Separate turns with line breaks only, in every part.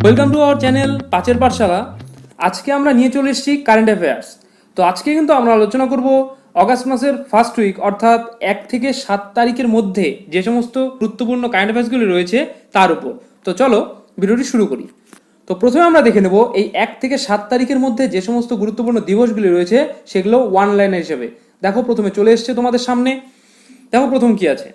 Welcome to our channel পাঁচের পাঠশালা। আজকে আমরা নিয়ে চলে এসেছি কারেন্ট অ্যাফেয়ার্স। তো আজকে কিন্তু আমরা আলোচনা করব অগাস্ট মাসের ফার্স্ট উইক অর্থাৎ 1 থেকে 7 তারিখের মধ্যে যে সমস্ত গুরুত্বপূর্ণ কারেন্ট অ্যাফেয়ার্সগুলি রয়েছে তার উপর। তো চলো ভিডিওটি শুরু করি। তো প্রথমে আমরা দেখে নেব এই 1 থেকে 7 তারিখের মধ্যে যে সমস্ত গুরুত্বপূর্ণ দিবসগুলি রয়েছে সেগুলো ওয়ান লাইনার হিসেবে। দেখো প্রথমে চলে এসছে তোমাদের সামনে। দেখো প্রথম কি আছে,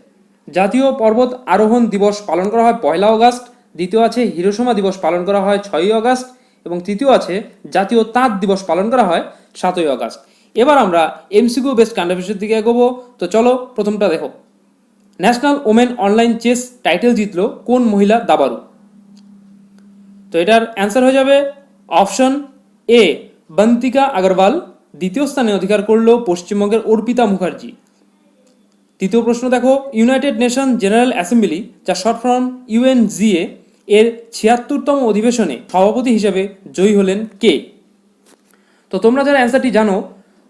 জাতীয় পর্বত আরোহণ দিবস পালন করা হয় 1 অগাস্ট। দ্বিতীয় আছে হিরোশিমা দিবস পালন করা হয় 6 অগাস্ট এবং তৃতীয় আছে জাতীয় তাঁত দিবস পালন করা হয় 7 অগাস্ট। এবার আমরা এমসিকিউ বেস্ট কারেন্ট অ্যাফেয়ার্সের দিকে এগোবো। তো চলো প্রথমটা দেখো, national women online chess title জিতলো কোন মহিলা দাবারু? তো এটার অ্যান্সার হয়ে যাবে অপশন এ বন্তিকা আগরওয়াল। দ্বিতীয় স্থানে অধিকার করলো পশ্চিমবঙ্গের অর্পিতা মুখার্জি। তৃতীয় প্রশ্ন দেখো, ইউনাইটেড নেশন জেনারেল অ্যাসেম্বলি যা শর্ট ফর্ম ইউএনজিএ এর 76তম অধিবেশনে সভাপতি হিসেবে জয়ী হলেন কে? তো তোমরা যারা অ্যান্সারটি জানো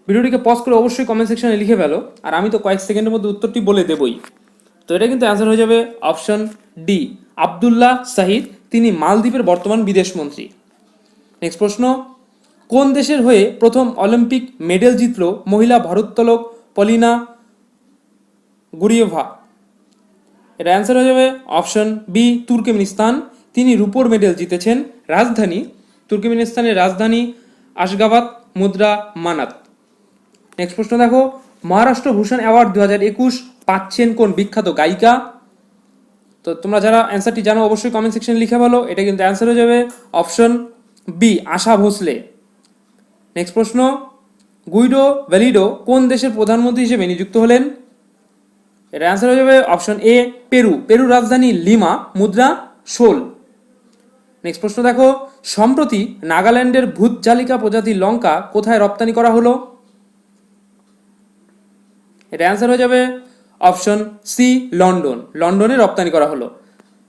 ভিডিওটিকে পজ করে অবশ্যই কমেন্ট সেকশনে লিখে ফেলো, আর আমি তো কয়েক সেকেন্ডের মধ্যে উত্তরটি বলে দেবই। তো এটা কিন্তু অ্যান্সার হয়ে যাবে অপশন ডি আবদুল্লাহ শাহিদ, তিনি মালদ্বীপের বর্তমান বিদেশ মন্ত্রী। নেক্সট প্রশ্ন, কোন দেশের হয়ে প্রথম অলিম্পিক মেডেল জিতল মহিলা ভারোত্তোলক পলিনা গুরিয়েভা? এটা অ্যান্সার হয়ে যাবে অপশন বি তুর্কমেনিস্তান, তিনি রূপোর মেডেল জিতেছেন। রাজধানী তুর্কমেনিস্তানের রাজধানী আশগাবাদ, মুদ্রা মানাত। নেক্সট প্রশ্ন দেখো, মহারাষ্ট্র ভূষণ অ্যাওয়ার্ড 2021 পাচ্ছেন কোন বিখ্যাত গায়িকা? তো তোমরা যারা অ্যান্সারটি জানো অবশ্যই কমেন্ট সেকশনে লিখে বলো। এটা কিন্তু অ্যান্সার হয়ে যাবে অপশন বি আশা ভোসলে। নেক্সট প্রশ্ন, গুইডো ভ্যালিডো কোন দেশের প্রধানমন্ত্রী হিসেবে নিযুক্ত হলেন? এর অ্যান্সার হয়ে যাবে অপশন এ পেরু, পেরুর রাজধানী লিমা, মুদ্রা সোল। নেক্সট প্রশ্ন দেখো, সম্প্রতি নাগাল্যান্ডের ভূত জালিকা প্রজাতির লঙ্কা কোথায় রপ্তানি করা হলো? এর অ্যান্সার হয়ে যাবে অপশন সি লন্ডন, লন্ডনে রপ্তানি করা হলো।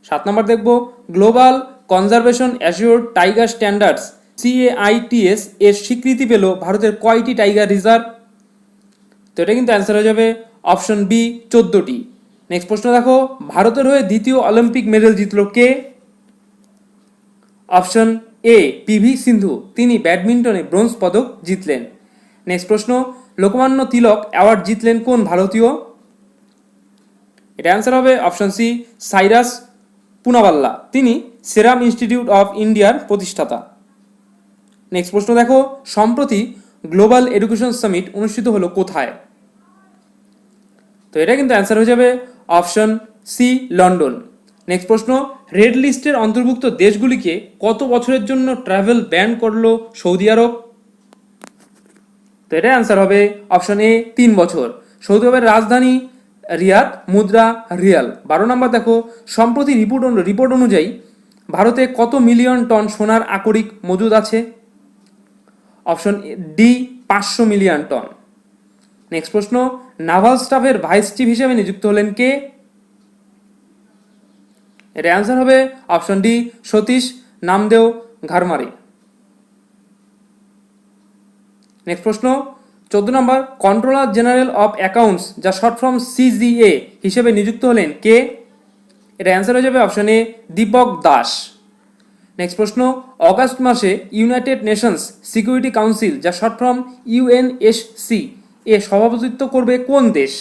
7 নম্বর দেখব, global conservation assured tiger standards CAITS এর স্বীকৃতি পেল ভারতের কয়টি টাইগার রিজার্ভ? তো এটা কিন্তু অ্যান্সার হয়ে যাবে অপশন বি 14টি। নেক্সট প্রশ্ন দেখো, ভারতের হয়ে দ্বিতীয় অলিম্পিক মেডেল জিতল কে? অপশন এ পিভি সিন্ধু, তিনি ব্যাডমিন্টনে ব্রোঞ্জ পদক জিতলেন। নেক্সট প্রশ্ন, লোকমান্য তিলক অ্যাওয়ার্ড জিতলেন কোন ভারতীয়? এটা অ্যান্সার হবে অপশন সি সাইরাস পুনাওয়াল্লা, তিনি সেরাম ইনস্টিটিউট অফ ইন্ডিয়ার প্রতিষ্ঠাতা। নেক্সট প্রশ্ন দেখো, সম্প্রতি গ্লোবাল এডুকেশন সামিট অনুষ্ঠিত হলো কোথায়? তো এটা কিন্তু অ্যান্সার হয়ে যাবে অপশন সি লন্ডন। নেক্সট প্রশ্ন, রেড লিস্টের অন্তর্ভুক্ত দেশগুলিকে কত বছরের জন্য ট্রাভেল ব্যান করলো সৌদি আরব? তো এটা অ্যান্সার হবে অপশন এ 3 বছর। সৌদি আরবের রাজধানী রিয়াদ, মুদ্রা রিয়াল। 12 নম্বর দেখো, সম্প্রতি রিপোর্ট অনুযায়ী ভারতে কত মিলিয়ন টন সোনার আকরিক মজুদ আছে? Option D 500 million ton. Next প্রশ্ন, নাভাল স্টাফের ভাইস চিফ হিসেবে নিযুক্ত হলেন কে? এর অ্যান্সার হবে option D Satish Namdeo Gharmare. Next প্রশ্ন 14 number, controller general of accounts যা শর্ট ফর্ম CGA হিসেবে নিযুক্ত হলেন কে? এটা অ্যান্সার হয়ে যাবে option A Deepak Das. Next প্রশ্ন, অগাস্ট মাসে ইউনাইটেড নেশনস সিকিউরিটি কাউন্সিল যা শর্ট ফর্ম UNSC এ সভাপতিত্ব করবে কোন দেশ?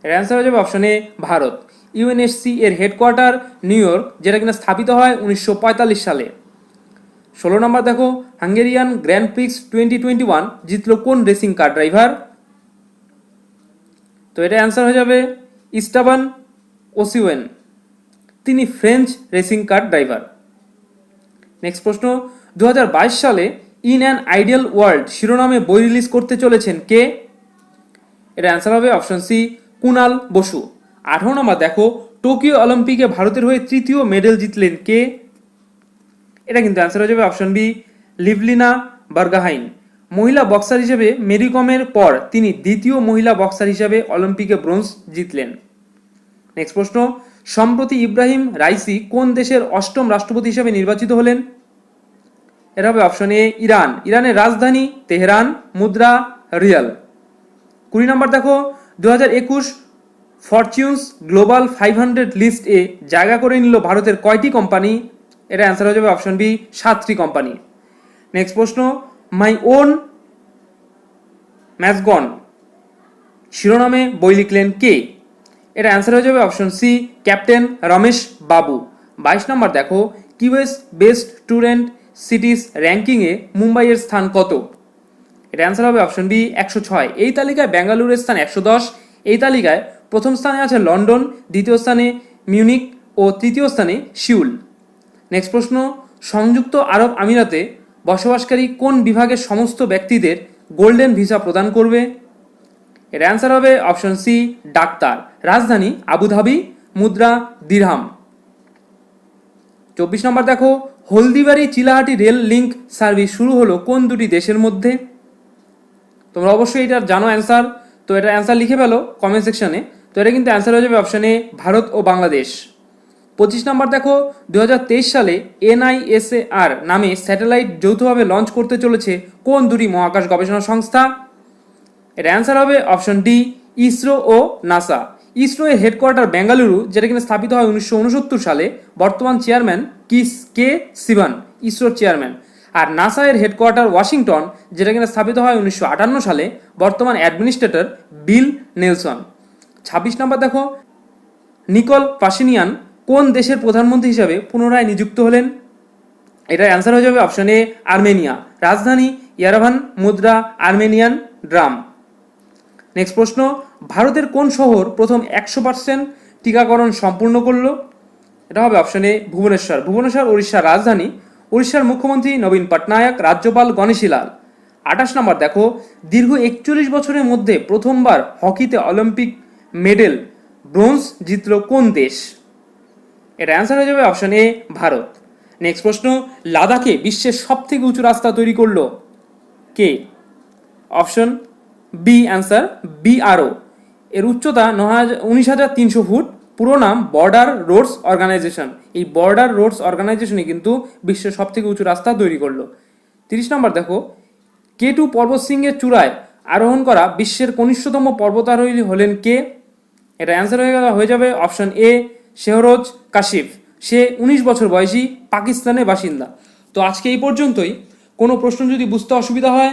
এর অ্যান্সার হয়ে যাবে অপশন এ ভারত। UNSC এর হেডকোয়ার্টার নিউ ইয়র্ক, যেটা কিনা স্থাপিত হয় 1945 সালে। 16 নম্বর দেখো, হাঙ্গেরিয়ান গ্র্যান্ড প্রিক্স 2021 জিতল কোন রেসিং কার ড্রাইভার? তো এটা অ্যান্সার হয়ে যাবে ইস্টাবান ওসিওয়েন, তিনি French racing car driver. Next প্রশ্ন, 2022 সালে ইন অ্যান আইডিয়াল ওয়ার্ল্ড শিরোনামে বই রিলিজ করতে চলেছেন কে? এটা অ্যান্সার হবে অপশন সি কুনাল বসু। 18 নম্বর দেখো, টোকিও অলিম্পিকে ভারতের হয়ে তৃতীয় মেডেল জিতলেন কে? এটা কিন্তু অ্যান্সার হয়ে যাবে অপশন বি লিভলিনা বার্গাহাইন। মহিলা বক্সার হিসেবে মেরি কমের পর তিনি দ্বিতীয় মহিলা বক্সার হিসেবে অলিম্পিকে ব্রোঞ্জ জিতলেন। নেক্সট প্রশ্ন, সম্প্রতি ইব্রাহিম রাইসি কোন দেশের 8ম রাষ্ট্রপতি হিসেবে নির্বাচিত হলেন? এটা হবে অপশন এ ইরান, ইরানের রাজধানী তেহরান, মুদ্রা রিয়াল। 20 নম্বর দেখো, 2021 ফরচুনস গ্লোবাল 500 লিস্ট এ জায়গা করে নিল ভারতের কয়টি কোম্পানি? এটা অ্যান্সার হয়ে যাবে অপশন বি, সাতটি কোম্পানি। নেক্সট প্রশ্ন, মাই ওন ম্যাসগন শিরোনামে বই লিখলেন কে? এটা অ্যান্সার হয়ে যাবে অপশন সি, ক্যাপ্টেন রমেশ বাবু। 22 নম্বর দেখো, কিউএস বেস্ট স্টুডেন্ট সিটিজ র্যাঙ্কিংয়ে মুম্বাইয়ের স্থান কত? এটা অ্যান্সার হবে অপশন বি, 106। এই তালিকায় বেঙ্গালুরুর স্থান 110। এই তালিকায় প্রথম স্থানে আছে লন্ডন, দ্বিতীয় স্থানে মিউনিক ও তৃতীয় স্থানে সিউল। নেক্সট প্রশ্ন, সংযুক্ত আরব আমিরাতে বসবাসকারী কোন বিভাগের সমস্ত ব্যক্তিদের গোল্ডেন ভিসা প্রদান করবে? এর অ্যান্সার হবে অপশন সি, ডাক্তার। রাজধানী আবুধাবি, মুদ্রা দিরহাম। 24 নম্বর দেখো, Haldibari Chilahati rail link service শুরু হলো কোন দুটি দেশের মধ্যে? তোমরা অবশ্যই এটার জানো অ্যান্সার, তো এটার অ্যান্সার লিখে ফেলো কমেন্ট সেকশনে। তো এটা কিন্তু অ্যান্সার হয়ে যাবে অপশন এ, ভারত ও বাংলাদেশ। 25 নম্বর দেখো, 2023 সালে NISAR নামে স্যাটেলাইট যৌথভাবে লঞ্চ করতে চলেছে কোন দুটি মহাকাশ গবেষণা সংস্থা? এর অ্যান্সার হবে অপশন ডি, ইসরো ও নাসা। ইসরো এর হেডকোয়ার্টার বেঙ্গালুরু, যেটা কিনা স্থাপিত হয় 1969 সালে। বর্তমান চেয়ারম্যান কে সিবান, ইসরোর চেয়ারম্যান। আর নাসা এর হেডকোয়ার্টার ওয়াশিংটন, যেটা কিনা স্থাপিত হয় 1958 সালে। বর্তমান অ্যাডমিনিস্ট্রেটর বিল নেলসন। 26 নম্বর দেখো, নিকল পাশিনিয়ান কোন দেশের প্রধানমন্ত্রী হিসাবে পুনরায় নিযুক্ত হলেন? এটার অ্যান্সার হয়ে যাবে অপশন এ, আর্মেনিয়া। রাজধানী ইয়ারাভান, মুদ্রা আর্মেনিয়ান ড্রাম। নেক্সট প্রশ্ন, ভারতের কোন শহর প্রথম 100% টিকাকরণ সম্পূর্ণ করলো? এটা হবে অপশন এ, ভুবনেশ্বর। ভুবনেশ্বর উড়িষ্যার রাজধানী। উড়িষ্যার মুখ্যমন্ত্রী নবীন পটনায়ক, রাজ্যপাল গণেশীলাল। 28 নম্বর দেখো, দীর্ঘ 41 বছরের মধ্যে প্রথমবার হকিতে অলিম্পিক মেডেল ব্রোঞ্জ জিতল কোন দেশ? এটা অ্যান্সার হয়ে যাবে অপশন এ, ভারত। নেক্সট প্রশ্ন, লাদাখে বিশ্বের সব থেকে উঁচু রাস্তা তৈরি করলো কে? Option B answer, BRO। এর উচ্চতা 19,300 ফুট। পুরো নাম বর্ডার রোডস অর্গানাইজেশন। এই বর্ডার রোডস অর্গানাইজেশনই কিন্তু বিশ্বের সব থেকে উঁচু রাস্তা তৈরি করলো। 30 নম্বর দেখো, K2 পর্বতশৃঙ্গের চূড়ায় আরোহণ করা বিশ্বের কনিষ্ঠতম পর্বতারোহী হলেন কে? এটা অ্যান্সার হয়ে যাবে অপশন এ, শেহরজ কাশিফ। সে 19 বছর বয়সী, পাকিস্তানের বাসিন্দা। তো আজকে এই পর্যন্তই। কোনো প্রশ্ন যদি বুঝতে অসুবিধা হয়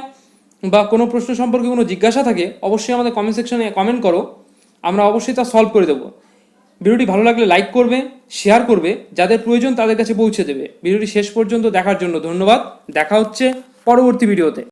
বা কোনো প্রশ্ন সম্পর্কে কোনো জিজ্ঞাসা থাকে, অবশ্যই আমাদের কমেন্ট সেকশনে কমেন্ট করো, আমরা অবশ্যই তা সলভ করে দেবো। ভিডিওটি ভালো লাগলে লাইক করবে, শেয়ার করবে, যাদের প্রয়োজন তাদের কাছে পৌঁছে দেবে। ভিডিওটি শেষ পর্যন্ত দেখার জন্য ধন্যবাদ। দেখা হচ্ছে পরবর্তী ভিডিওতে।